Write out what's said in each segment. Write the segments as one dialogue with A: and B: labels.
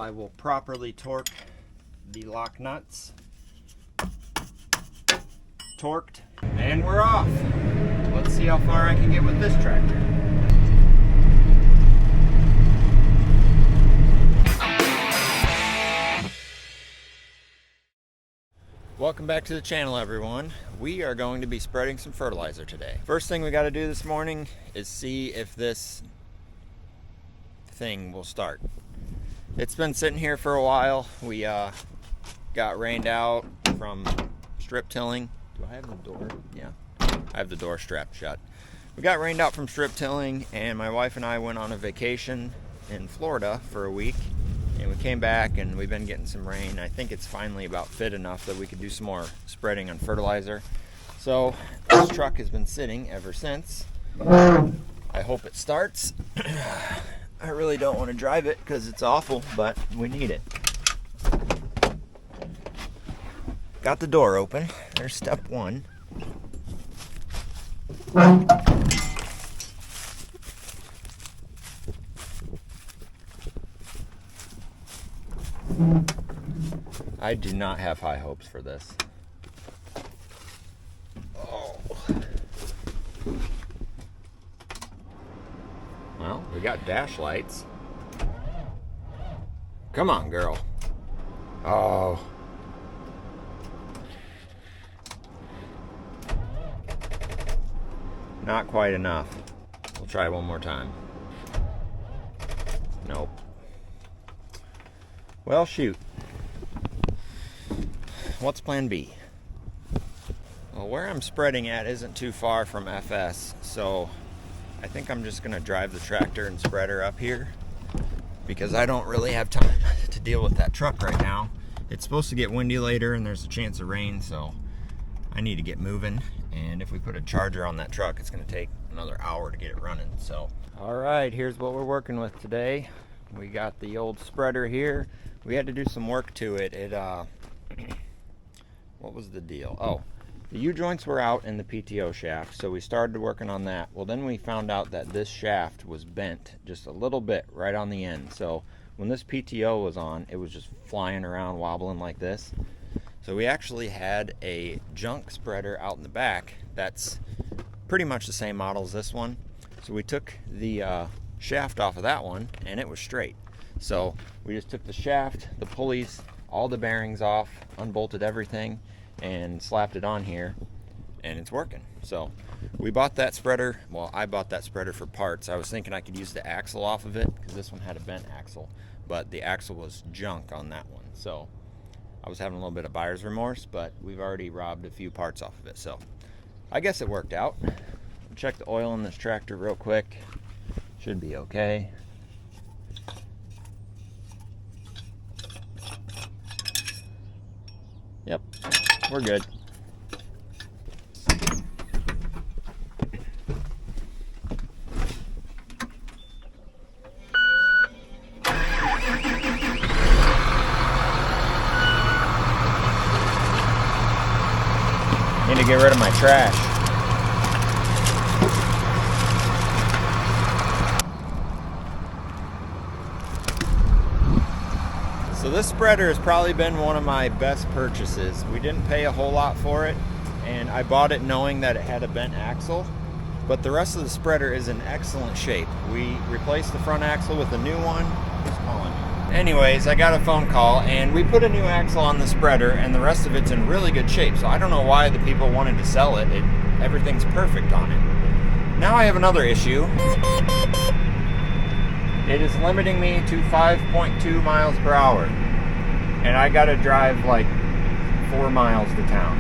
A: I will properly torque the lock nuts. Torqued, and we're off. Let's see how far I can get with this tractor. Welcome back to the channel, everyone. We are going to be spreading some fertilizer today. First thing we got to do this morning is see if this thing will start. It's been sitting here for a while. We got rained out from strip tilling. Do I have the door? Yeah, I have the door strapped shut. We got rained out from strip tilling, and my wife and I went on a vacation in Florida for a week, and we came back and we've been getting some rain. I think it's finally about fit enough that we could do some more spreading on fertilizer. So this truck has been sitting ever since. I hope it starts. I really don't want to drive it because it's awful, but we need it. Got the door open. There's step one. I do not have high hopes for this. Oh. Well, we got dash lights. Come on, girl. Oh. Not quite enough. We'll try one more time. Nope. Well, shoot. What's plan B? Well, where I'm spreading at isn't too far from FS, so I think I'm just gonna drive the tractor and spread her up here because I don't really have time to deal with that truck right now. It's supposed to get windy later and there's a chance of rain, so I need to get moving. And if we put a charger on that truck, it's gonna take another hour to get it running. So, all right, here's what we're working with today. We got the old spreader here. We had to do some work to it. What was the deal? Oh, the U-joints were out in the PTO shaft, so we started working on that. Well, then we found out that this shaft was bent just a little bit right on the end. So when this PTO was on, it was just flying around, wobbling like this. So we actually had a junk spreader out in the back that's pretty much the same model as this one. So we took the shaft off of that one and it was straight. So we just took the shaft, the pulleys, all the bearings off, unbolted everything, and slapped it on here, and it's working. So we bought that spreader. Well, I bought that spreader for parts. I was thinking I could use the axle off of it because this one had a bent axle, but the axle was junk on that one. So I was having a little bit of buyer's remorse, but we've already robbed a few parts off of it. So I guess it worked out. Check the oil in this tractor real quick. Should be okay. Yep, we're good. Need to get rid of my trash. So this spreader has probably been one of my best purchases. We didn't pay a whole lot for it, and I bought it knowing that it had a bent axle, but the rest of the spreader is in excellent shape. We replaced the front axle with a new one. Who's calling me? Anyways, I got a phone call, and we put a new axle on the spreader, and the rest of it's in really good shape. So I don't know why the people wanted to sell it. Everything's perfect on it. Now I have another issue. It is limiting me to 5.2 miles per hour. And I gotta drive like 4 miles to town.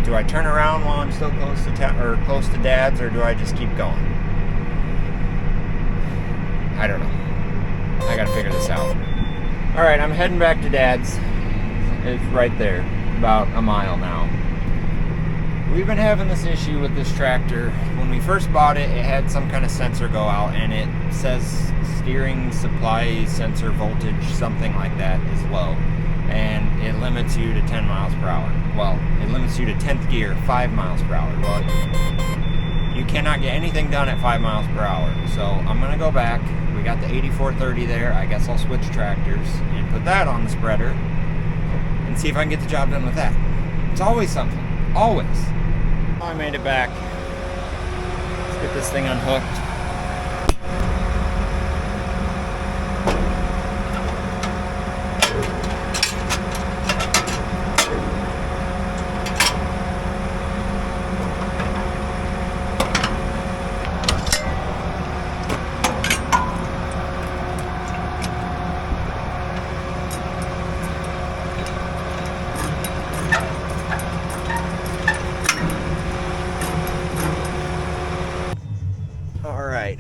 A: Do I turn around while I'm still close to town or close to Dad's, or do I just keep going? I don't know. I gotta figure this out. All right, I'm heading back to Dad's. It's right there, about a mile now. We've been having this issue with this tractor. When we first bought it, it had some kind of sensor go out, and it says steering supply sensor voltage, something like that, is low. And it limits you to 10 miles per hour. Well, it limits you to 10th gear, 5 miles per hour. Well, you cannot get anything done at 5 miles per hour. So I'm gonna go back. We got the 8430 there. I guess I'll switch tractors and put that on the spreader and see if I can get the job done with that. It's always something, always. I made it back. Let's get this thing unhooked.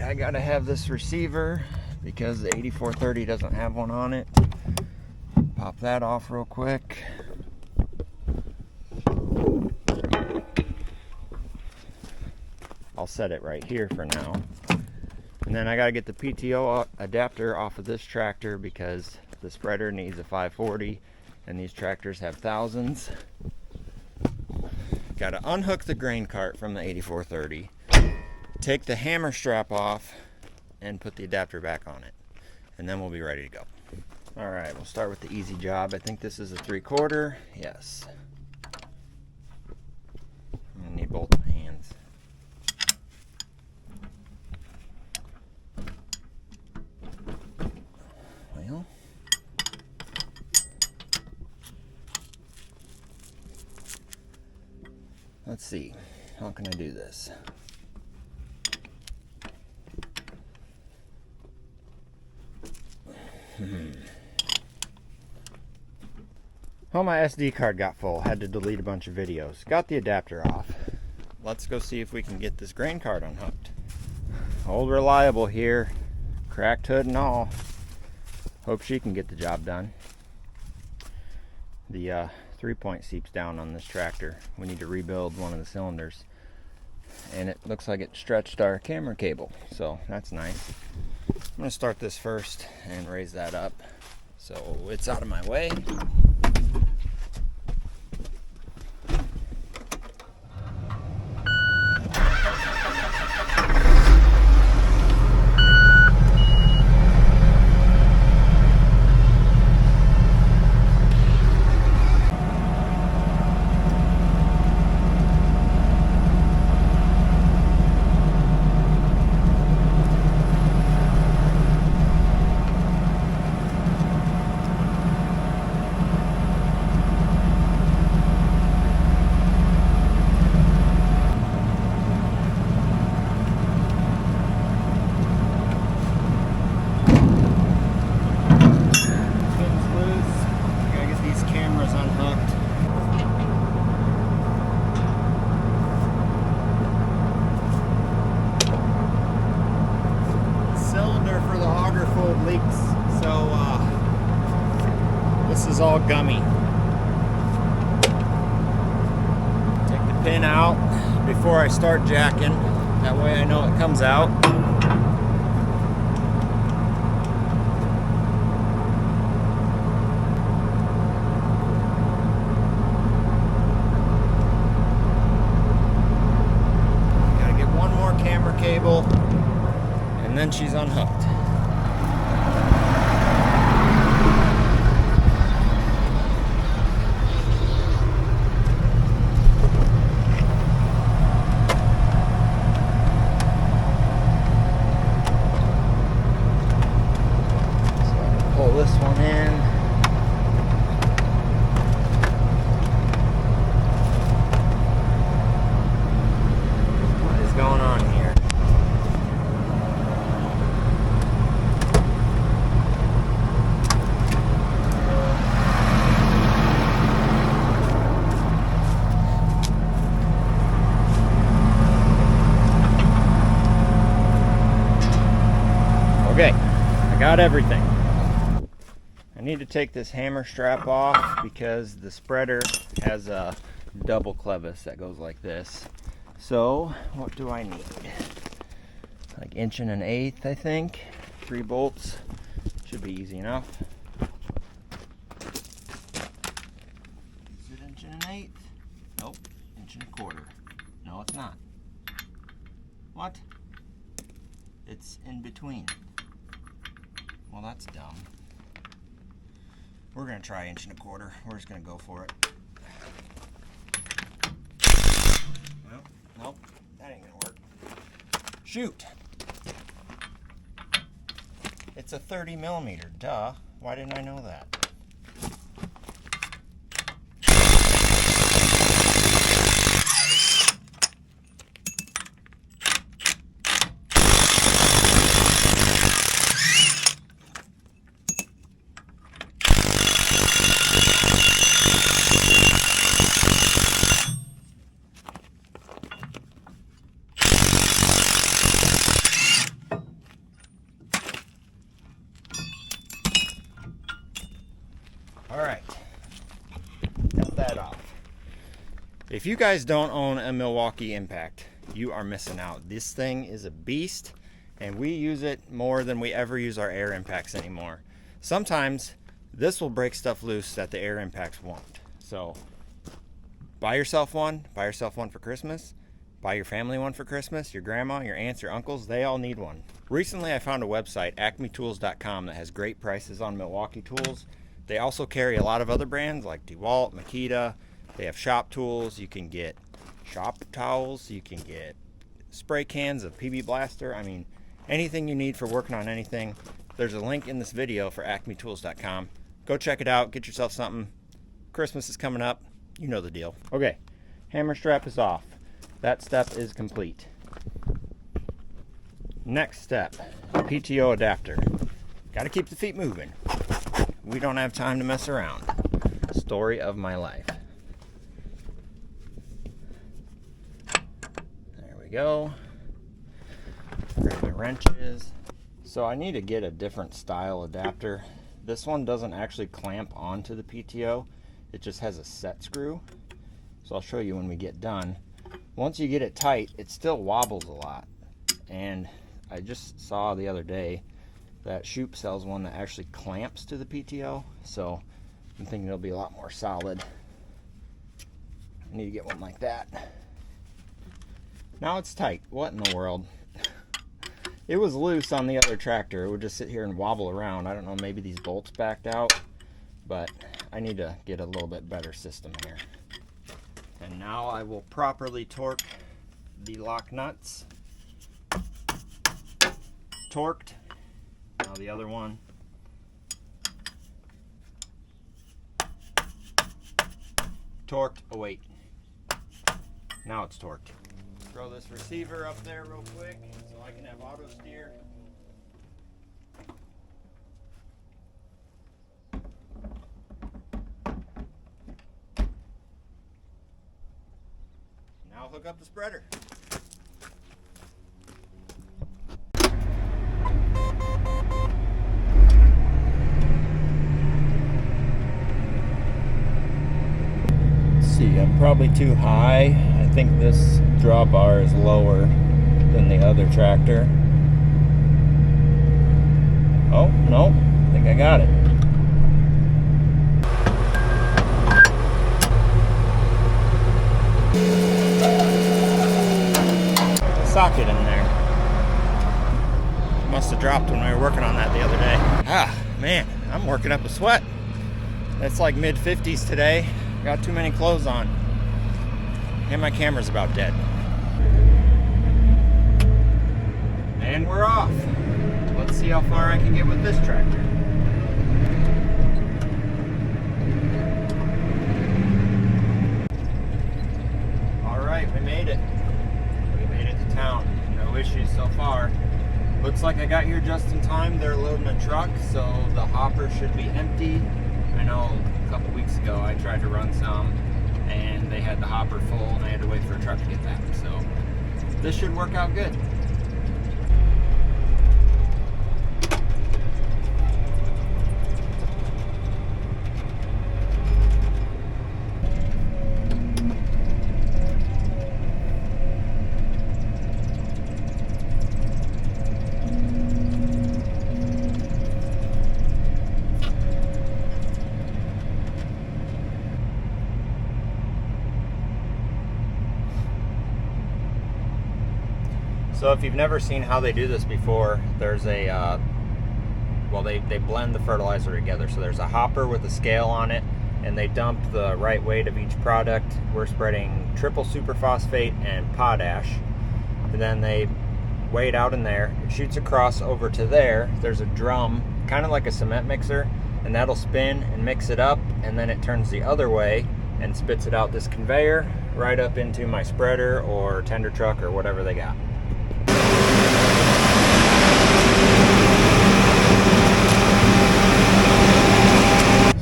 A: I gotta have this receiver because the 8430 doesn't have one on it. Pop that off real quick. I'll set it right here for now. And then I gotta get the PTO adapter off of this tractor because the spreader needs a 540 and these tractors have thousands. Gotta unhook the grain cart from the 8430. Take the hammer strap off and put the adapter back on it, and then we'll be ready to go. All right, we'll start with the easy job. I think this is a 3/4. Yes. I'm gonna need both hands. Well, let's see. How can I do this? Well, my SD card got full. Had to delete a bunch of videos. Got the adapter off. Let's go see if we can get this grain cart unhooked. Old Reliable here. Cracked hood and all. Hope she can get the job done. The 3-point seeps down on this tractor. We need to rebuild one of the cylinders. And it looks like it stretched our camera cable. So that's nice. I'm going to start this first and raise that up so it's out of my way. All gummy. Take the pin out before I start jacking. That way I know it comes out. Gotta get one more camera cable and then she's unhooked. This one in. What is going on here? Okay, I got everything. I need to take this hammer strap off because the spreader has a double clevis that goes like this. So what do I need? Like 1 1/8, I think. 3 bolts. Should be easy enough. Is it 1 1/8? Nope. 1 1/4. No, it's not. What? It's in between. Well, that's dumb. We're gonna try 1 1/4 inch. We're just gonna go for it. Well, nope, that ain't gonna work. Shoot! It's a 30 millimeter, duh. Why didn't I know that? Alright, cut that off. If you guys don't own a Milwaukee Impact, you are missing out. This thing is a beast, and we use it more than we ever use our air impacts anymore. Sometimes this will break stuff loose that the air impacts won't. So buy yourself one for Christmas, buy your family one for Christmas, your grandma, your aunts, your uncles, they all need one. Recently I found a website, acmetools.com, that has great prices on Milwaukee tools. They also carry a lot of other brands like DeWalt, Makita. They have shop tools. You can get shop towels. You can get spray cans of PB Blaster. I mean, anything you need for working on anything. There's a link in this video for acmetools.com. Go check it out. Get yourself something. Christmas is coming up. You know the deal. Okay, hammer strap is off. That step is complete. Next step, PTO adapter. Got to keep the feet moving. We don't have time to mess around. Story of my life. There we go. Grab the wrenches. So I need to get a different style adapter. This one doesn't actually clamp onto the PTO. It just has a set screw. So I'll show you when we get done. Once you get it tight, it still wobbles a lot. And I just saw the other day that Shoop sells one that actually clamps to the PTO, so I'm thinking it'll be a lot more solid. I need to get one like that. Now it's tight. What in the world? It was loose on the other tractor. It would just sit here and wobble around. I don't know, maybe these bolts backed out, but I need to get a little bit better system here. And now I will properly torque the lock nuts. Torqued. Now the other one. Torqued. Oh wait. Now it's torqued. Throw this receiver up there real quick so I can have auto steer. Now hook up the spreader. I'm probably too high. I think this drawbar is lower than the other tractor. Oh, no, I think I got it. There's a socket in there. Must have dropped when we were working on that the other day. Ah, man, I'm working up a sweat. It's like mid-50s today. Got too many clothes on. And my camera's about dead. And we're off. Let's see how far I can get with this tractor. Alright, we made it. We made it to town. No issues so far. Looks like I got here just in time. They're loading a truck, so the hopper should be empty. I know a couple weeks ago I tried to run some and they had the hopper full and I had to wait for a truck to get back. So this should work out good. So if you've never seen how they do this before, there's a, well, they blend the fertilizer together. So there's a hopper with a scale on it, and they dump the right weight of each product. We're spreading triple superphosphate and potash, and then they weigh it out in there. It shoots across over to there. There's a drum, kind of like a cement mixer, and that'll spin and mix it up, and then it turns the other way and spits it out this conveyor right up into my spreader or tender truck or whatever they got.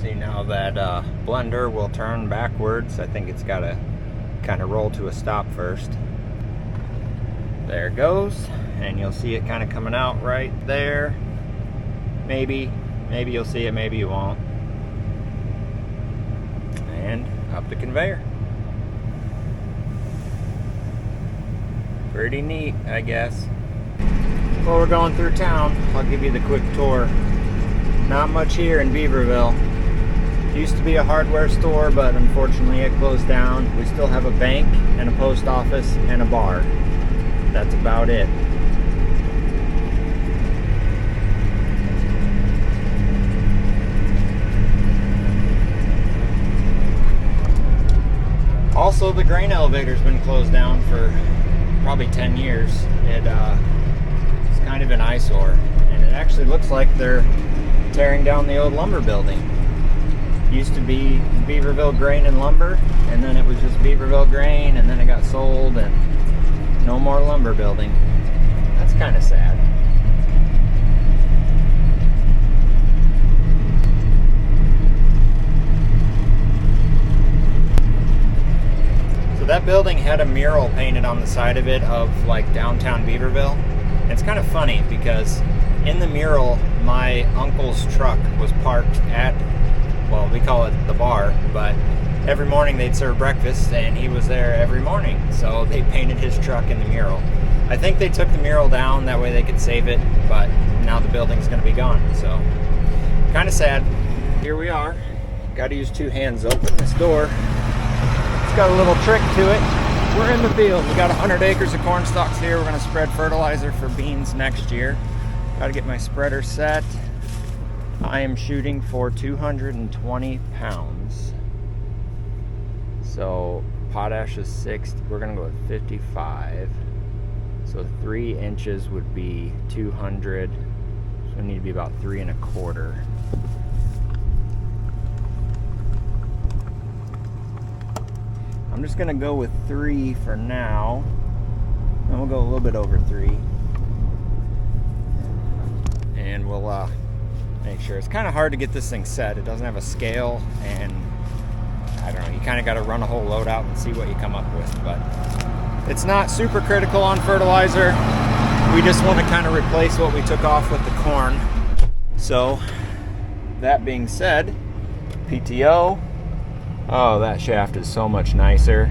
A: See, now that blender will turn backwards. I think it's got to kind of roll to a stop first. There it goes, and you'll see it kind of coming out right there. Maybe you'll see it, maybe you won't. And up the conveyor. Pretty neat, I guess. Well, we're going through town. I'll give you the quick tour. Not much here in Beaverville. Used to be a hardware store, but unfortunately it closed down. We still have a bank and a post office and a bar. That's about it. Also, the grain elevator's been closed down for probably 10 years. It's kind of an eyesore, and it actually looks like they're tearing down the old lumber building. Used to be Beaverville Grain and Lumber, and then it was just Beaverville Grain, and then it got sold, and no more lumber building. That's kind of sad. So that building had a mural painted on the side of it of like downtown Beaverville. And it's kind of funny because in the mural, my uncle's truck was parked at, well, we call it the bar, but every morning they'd serve breakfast, and he was there every morning. So they painted his truck in the mural. I think they took the mural down, that way they could save it, but now the building's going to be gone. So kind of sad. Here we are. Got to use two hands to open this door. It's got a little trick to it. We're in the field. We got 100 acres of corn stalks here. We're going to spread fertilizer for beans next year. Got to get my spreader set. I am shooting for 220 pounds. So potash is 6. We're gonna go with 55. So 3 inches would be 200. So we need to be about 3 1/4. I'm just gonna go with 3 for now. Then we'll go a little bit over 3. And we'll make sure. It's kind of hard to get this thing set. It doesn't have a scale, and I don't know, you kind of got to run a whole load out and see what you come up with, but it's not super critical on fertilizer. We just want to kind of replace what we took off with the corn. So that being said, PTO, oh, that shaft is so much nicer.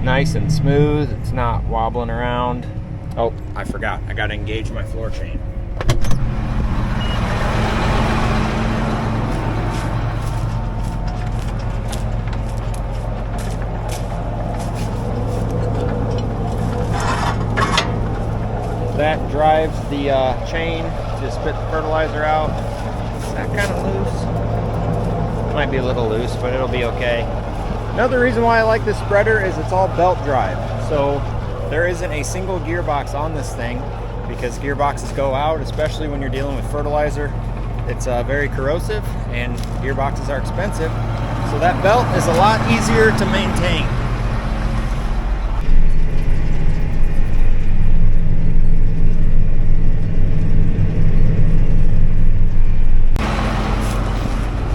A: Nice and smooth. It's not wobbling around. Oh, I forgot. I got to engage my floor chain. That drives the chain to spit the fertilizer out. Is that kind of loose? Might be a little loose, but it'll be okay. Another reason why I like this spreader is it's all belt drive. So there isn't a single gearbox on this thing, because gearboxes go out, especially when you're dealing with fertilizer. It's very corrosive, and gearboxes are expensive. So that belt is a lot easier to maintain.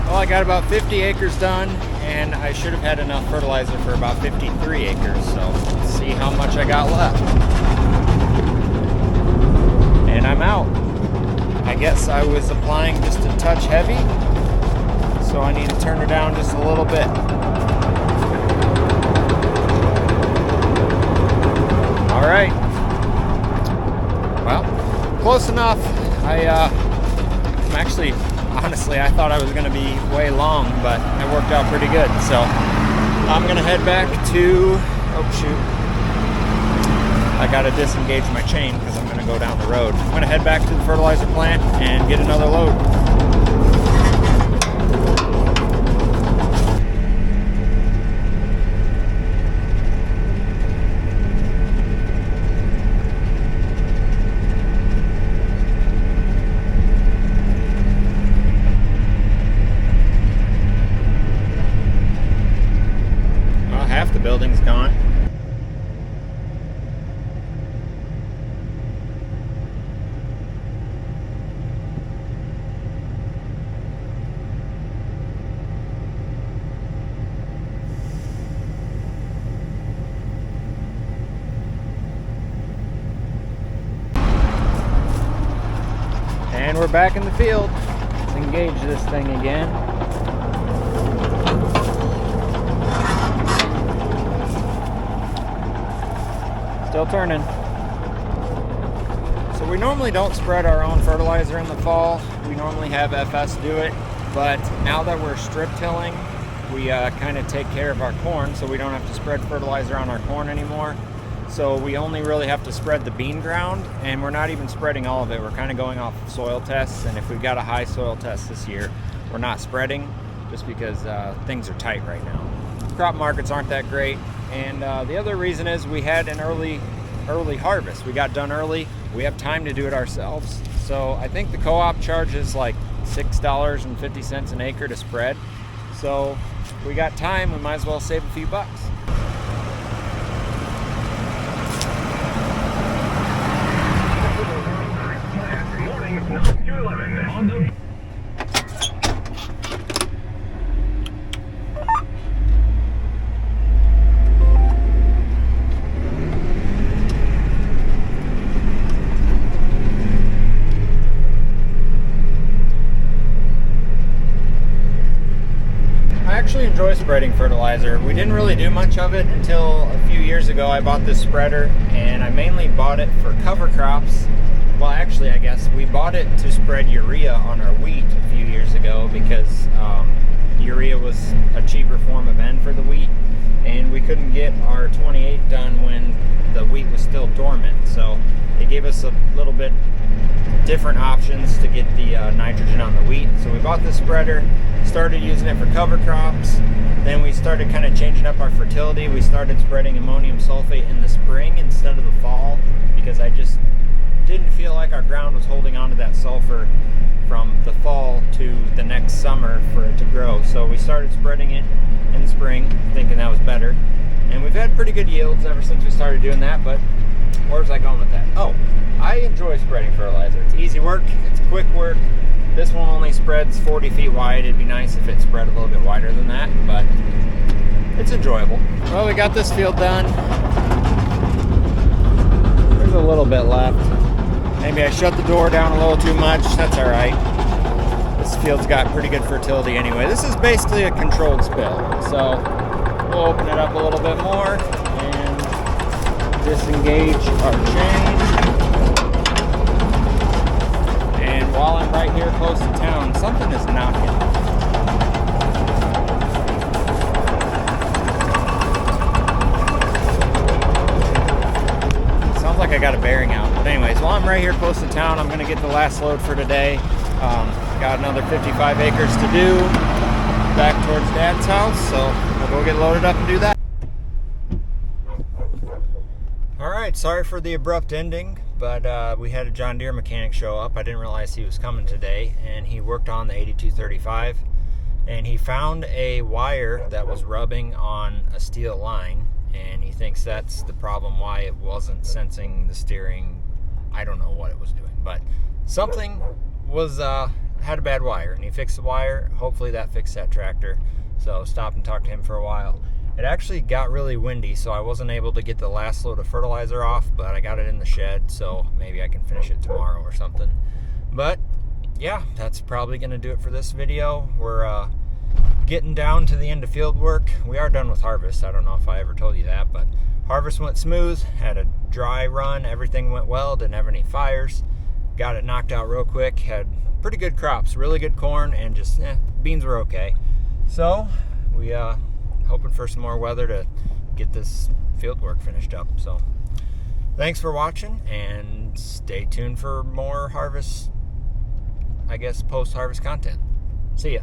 A: Well, I got about 50 acres done, and I should have had enough fertilizer for about 53 acres, so let's see how much I got left. And I'm out. I guess I was applying just a touch heavy, so I need to turn her down just a little bit. All right. Well, close enough. I'm actually, honestly, I thought I was going to be way long, but it worked out pretty good. So I'm going to head back to, oh shoot, I gotta disengage my chain because I'm gonna go down the road. I'm gonna head back to the fertilizer plant and get another load. Half the building's gone. And we're back in the field. Let's engage this thing again. Still turning. So we normally don't spread our own fertilizer in the fall. We normally have FS do it, but now that we're strip tilling, we kind of take care of our corn, so we don't have to spread fertilizer on our corn anymore. So we only really have to spread the bean ground, and we're not even spreading all of it. We're kind of going off of soil tests, and if we've got a high soil test this year, we're not spreading just because things are tight right now. Crop markets aren't that great. And the other reason is we had an early harvest. We got done early. We have time to do it ourselves. So I think the co-op charges like $6.50 an acre to spread. So we got time, we might as well save a few bucks. I actually enjoy spreading fertilizer. We didn't really do much of it until a few years ago. I bought this spreader, and I mainly bought it for cover crops. Well, actually, I guess we bought it to spread urea on our wheat a few years ago because urea was a cheaper form of N for the wheat, and we couldn't get our 28 done when the wheat was still dormant. So it gave us a little bit different options to get the nitrogen on the wheat. So we bought this spreader, started using it for cover crops. Then we started kind of changing up our fertility. We started spreading ammonium sulfate in the spring instead of the fall because I just didn't feel like our ground was holding on to that sulfur from the fall to the next summer for it to grow. So we started spreading it in the spring, thinking that was better. And we've had pretty good yields ever since we started doing that, but where was I going with that? Oh, I enjoy spreading fertilizer. It's easy work, it's quick work. This one only spreads 40 feet wide. It'd be nice if it spread a little bit wider than that, but it's enjoyable. Well, we got this field done. There's a little bit left. Maybe I shut the door down a little too much. That's all right. This field's got pretty good fertility anyway. This is basically a controlled spill. So we'll open it up a little bit more and disengage our chain. And while I'm right here close to town, something is knocking. Sounds like I got a bearing out. But anyways, while I'm right here close to town, I'm going to get the last load for today. Got another 55 acres to do back towards Dad's house, so we'll go get loaded up and do that. Alright, sorry for the abrupt ending, but we had a John Deere mechanic show up. I didn't realize he was coming today, and he worked on the 8235, and he found a wire that was rubbing on a steel line, and he thinks that's the problem why it wasn't sensing the steering. I don't know what it was doing, but something was had a bad wire, and he fixed the wire. Hopefully that fixed that tractor. So stopped and talked to him for a while. It actually got really windy, so I wasn't able to get the last load of fertilizer off, but I got it in the shed, so maybe I can finish it tomorrow or something. But yeah, that's probably going to do it for this video. We're getting down to the end of field work. We are done with harvest. I don't know if I ever told you that, but harvest went smooth, had a dry run, everything went well, didn't have any fires, got it knocked out real quick, had pretty good crops, really good corn, and just beans were okay. So we hoping for some more weather to get this field work finished up. So Thanks for watching, and stay tuned for more harvest, I guess, post-harvest content. See ya.